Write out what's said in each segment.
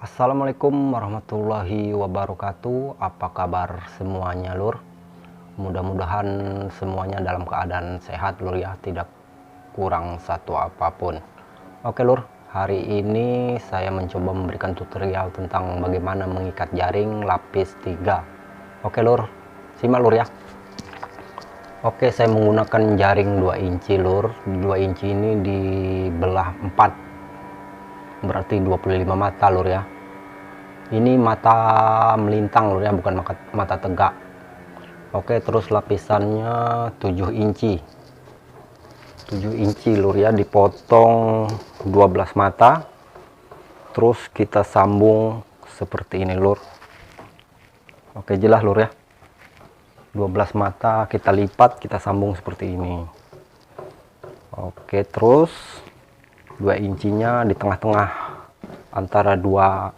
Assalamualaikum warahmatullahi wabarakatuh. Apa kabar semuanya lur? Mudah-mudahan semuanya dalam keadaan sehat lur ya, tidak kurang satu apapun. Oke lur, hari ini saya mencoba memberikan tutorial tentang bagaimana mengikat jaring lapis 3. Oke lur, simak lur ya. Oke, saya menggunakan jaring 2 inci lur. 2 inci ini dibelah 4, berarti 25 mata lur ya. Ini mata melintang lur ya, bukan mata tegak. Oke, terus lapisannya 7 inci 7 inci lur ya, dipotong 12 mata, terus kita sambung seperti ini lur. Oke, jelas lur ya, 12 mata kita lipat, kita sambung seperti ini. Oke, terus 2 incinya di tengah-tengah antara dua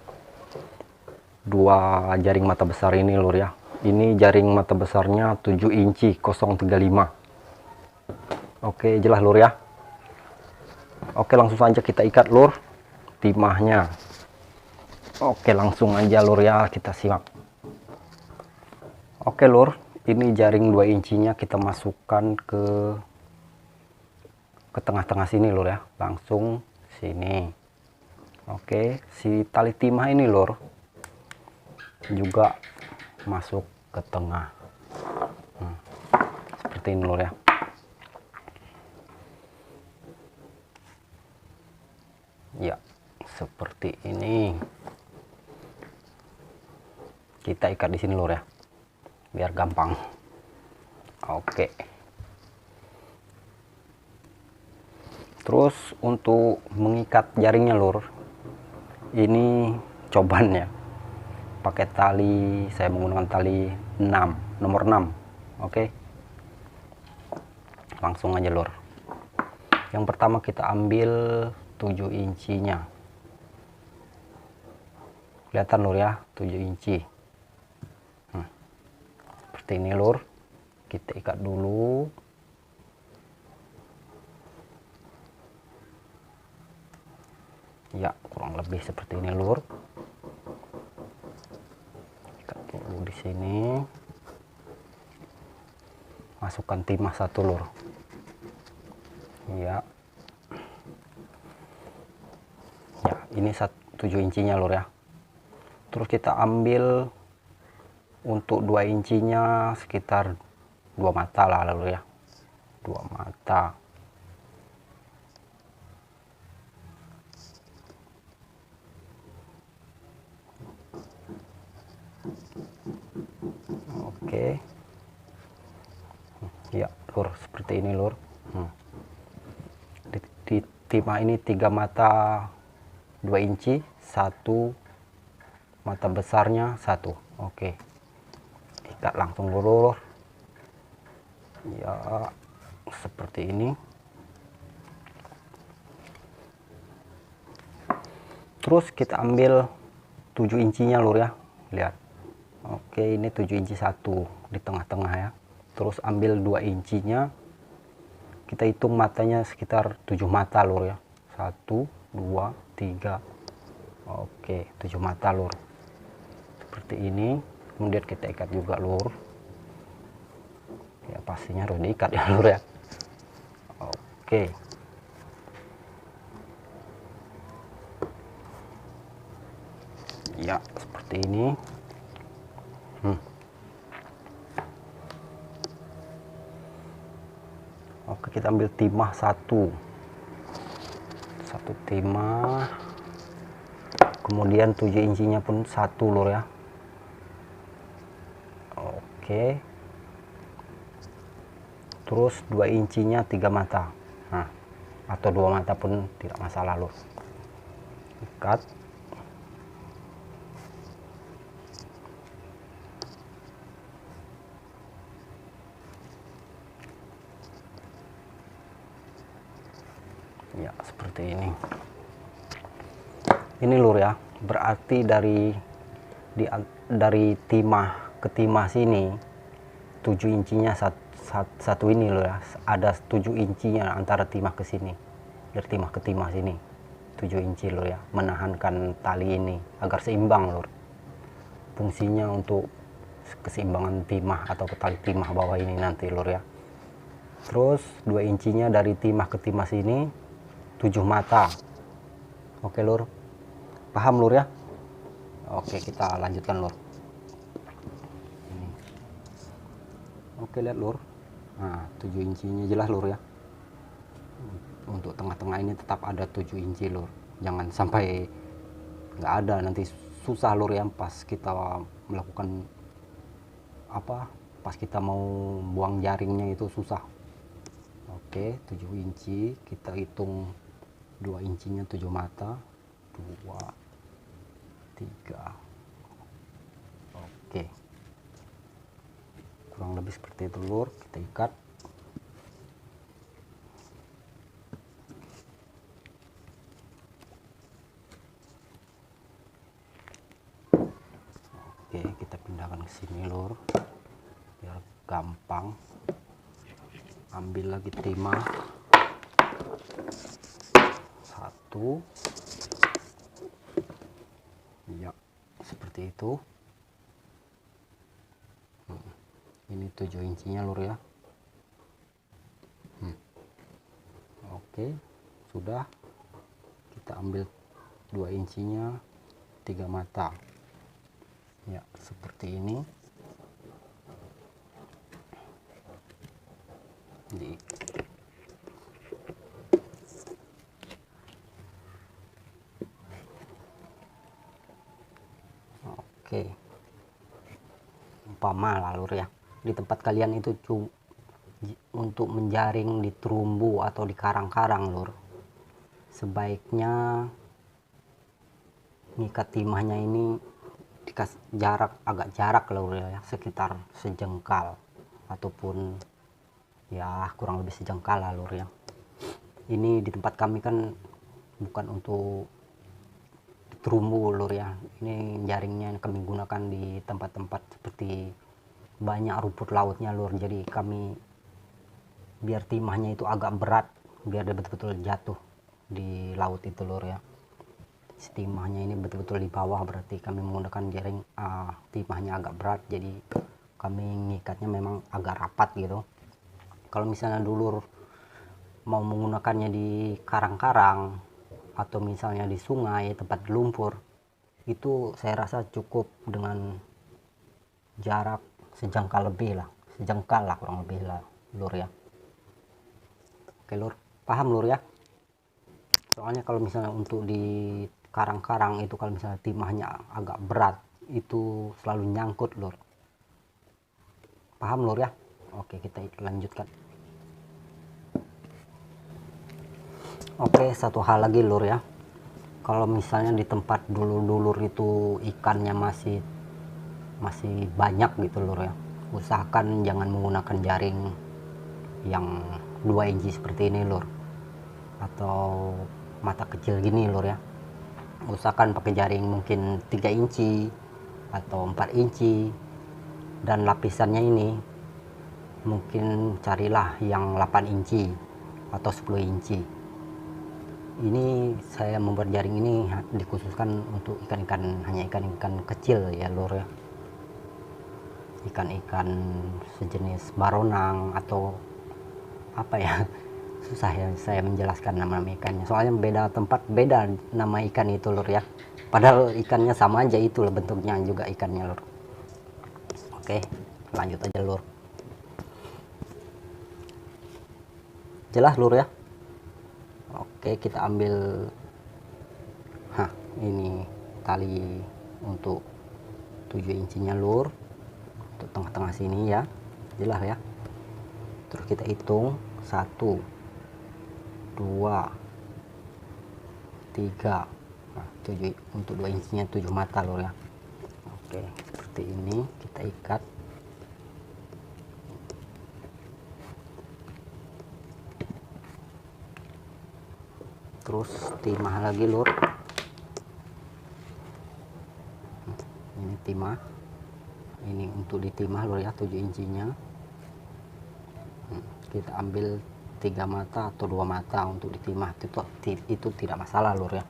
jaring mata besar ini lur ya. Ini jaring mata besarnya 7 inci 035. Oke, jelas lur ya. Oke, langsung saja kita ikat lur timahnya. Oke, langsung aja lur ya, kita simak. Oke lur, ini jaring 2 incinya kita masukkan ke tengah-tengah sini lur ya, langsung sini. Oke, si tali timah ini lur juga masuk ke tengah. Seperti ini lur ya. Ya, seperti ini. Kita ikat di sini lur ya, biar gampang. Oke. Terus untuk mengikat jaringnya lur, ini cobannya pakai tali, saya menggunakan tali 6, nomor 6. Oke, langsung aja lur. Yang pertama kita ambil 7 incinya, kelihatan lur ya, 7 inci. Seperti ini lur, kita ikat dulu. Ya, kurang lebih seperti ini lur. Ikat dulu di sini. Masukkan timah 1 lur. Ya. Ya, ini 7 incinya lur ya. Terus kita ambil untuk 2 incinya sekitar 2 mata lah lur ya. 2 mata. Oke, ya lur, seperti ini lur. Di timah ini 3 mata 2 inci, 1 mata besarnya 1. Oke, ikat langsung lur. Ya, seperti ini. Terus kita ambil 7 incinya lur ya, lihat. Oke, ini 7 inci 1 di tengah-tengah ya. Terus ambil 2 incinya, kita hitung matanya sekitar 7 mata lur ya. 1, 2, 3. Oke, 7 mata lur. Seperti ini. Kemudian kita ikat juga lur. Ya, pastinya harus diikat ya lur ya. Oke. Ya, seperti ini. Oke, kita ambil timah 1 timah, kemudian 7 incinya pun 1 lur ya. Oke, terus 2 incinya 3 mata, nah, atau 2 mata pun tidak masalah lur. Ikat. Ya, seperti ini. Ini lur ya, berarti dari timah ke timah sini 7 incinya satu ini lur ya, ada 7 incinya antara timah ke sini, dari timah ke timah sini. 7 inci lur ya, menahankan tali ini agar seimbang lur. Fungsinya untuk keseimbangan timah atau tali timah bawah ini nanti lur ya. Terus 2 incinya dari timah ke timah sini 7 mata. Oke lur, paham lur ya. Oke, kita lanjutkan lur. Oke, lihat lur, nah 7 incinya jelas lur ya. Untuk tengah-tengah ini tetap ada 7 inci lur, jangan sampai nggak ada, nanti susah lur ya pas kita melakukan pas kita mau buang jaringnya itu susah. Oke, 7 inci kita hitung, 2 incinya 7 mata, 2 3. Oke, kurang lebih seperti itu lur, kita ikat. Oke, kita pindahkan ke sini lur biar gampang. Ambil lagi timah 1 ya, seperti itu. Ini 7 incinya lur ya. Oke, sudah. Kita ambil 2 incinya 3 mata ya, seperti ini. Oke, umpama lah lur ya, di tempat kalian itu untuk menjaring di terumbu atau di karang-karang lur, sebaiknya ngikat timahnya ini dikasih jarak, agak jarak lur ya, sekitar sejengkal ataupun ya kurang lebih sejengkal lah lur ya. Ini di tempat kami kan bukan untuk terumbu lur ya, ini jaringnya kami gunakan di tempat-tempat seperti banyak rumput lautnya lur, jadi kami biar timahnya itu agak berat, biar dia betul-betul jatuh di laut itu lur ya. Timahnya ini betul-betul di bawah, berarti kami menggunakan jaring timahnya agak berat, jadi kami ngikatnya memang agak rapat gitu. Kalau misalnya dulur mau menggunakannya di karang-karang atau misalnya di sungai tempat lumpur, itu saya rasa cukup dengan jarak sejengkal lebih lah, sejengkal lah kurang lebih lah lur ya. Oke lur, paham lur ya. Soalnya kalau misalnya untuk di karang-karang itu kalau misalnya timahnya agak berat itu selalu nyangkut lur. Paham lur ya. Oke, kita lanjutkan. Oke, satu hal lagi lur ya, kalau misalnya di tempat dulur-dulur itu ikannya masih banyak gitu lur ya, usahakan jangan menggunakan jaring yang 2 inci seperti ini lur, atau mata kecil gini lur ya. Usahakan pakai jaring mungkin 3 inci atau 4 inci, dan lapisannya ini mungkin carilah yang 8 inci atau 10 inci. Ini saya membuat jaring ini dikhususkan untuk ikan-ikan, hanya ikan-ikan kecil ya lur ya, ikan-ikan sejenis baronang atau apa ya, susah ya saya menjelaskan nama ikannya, soalnya beda tempat beda nama ikan itu lur ya, padahal ikannya sama aja, itu bentuknya juga ikannya lur. Oke, lanjut aja lur. Jelas lur ya. Oke, kita ambil ini tali untuk 7 incinya lur, untuk tengah-tengah sini ya, jelas ya. Terus kita hitung 1 2 3, nah 7, untuk 2 incinya 7 mata lur ya. Oke, seperti ini kita ikat. Terus timah lagi lur, ini timah, ini untuk ditimah lur ya, 7 incinya. Kita ambil 3 mata atau 2 mata untuk ditimah, itu tidak masalah lur ya.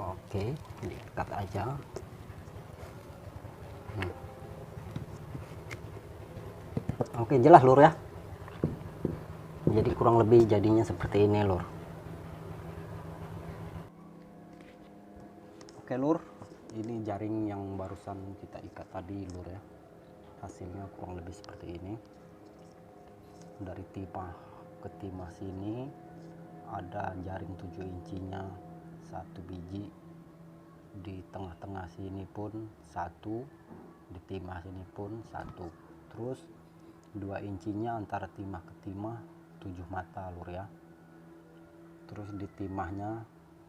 Oke, diikat aja. Oke, jelas lur ya. Jadi kurang lebih jadinya seperti ini lur. Oke lur, ini jaring yang barusan kita ikat tadi lur ya. Hasilnya kurang lebih seperti ini. Dari timah ke timah sini ada jaring 7 incinya 1 biji, di tengah-tengah sini pun 1, di timah sini pun 1, terus 2 incinya antara timah ke timah 7 mata lur ya. Terus di timahnya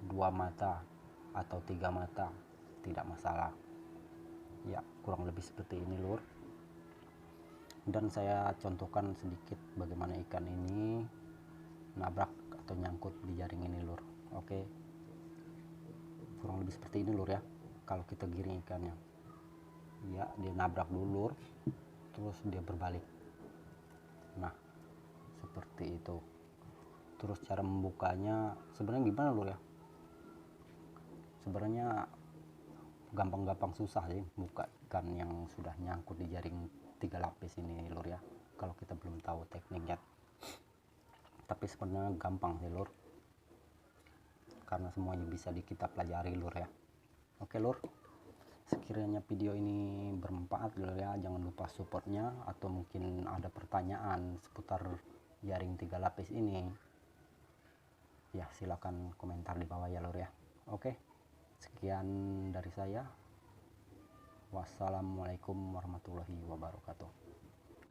2 mata atau 3 mata tidak masalah ya, kurang lebih seperti ini lur. Dan saya contohkan sedikit bagaimana ikan ini nabrak atau nyangkut di jaring ini lur. Oke, kurang lebih seperti ini lur ya. Kalau kita giring ikannya ya, dia nabrak dulu lur, terus dia berbalik. Nah seperti itu. Terus cara membukanya sebenarnya gimana lur ya, sebenarnya gampang-gampang susah sih buka ikan yang sudah nyangkut di jaring 3 lapis ini lur ya, kalau kita belum tahu tekniknya. Tapi sebenarnya gampang sih lur, karena semuanya bisa kita pelajari lur ya. Oke lur, sekiranya video ini bermanfaat lur ya, jangan lupa supportnya, atau mungkin ada pertanyaan seputar jaring 3 lapis ini ya, silakan komentar di bawah ya lur ya. Oke, sekian dari saya. Wassalamualaikum warahmatullahi wabarakatuh.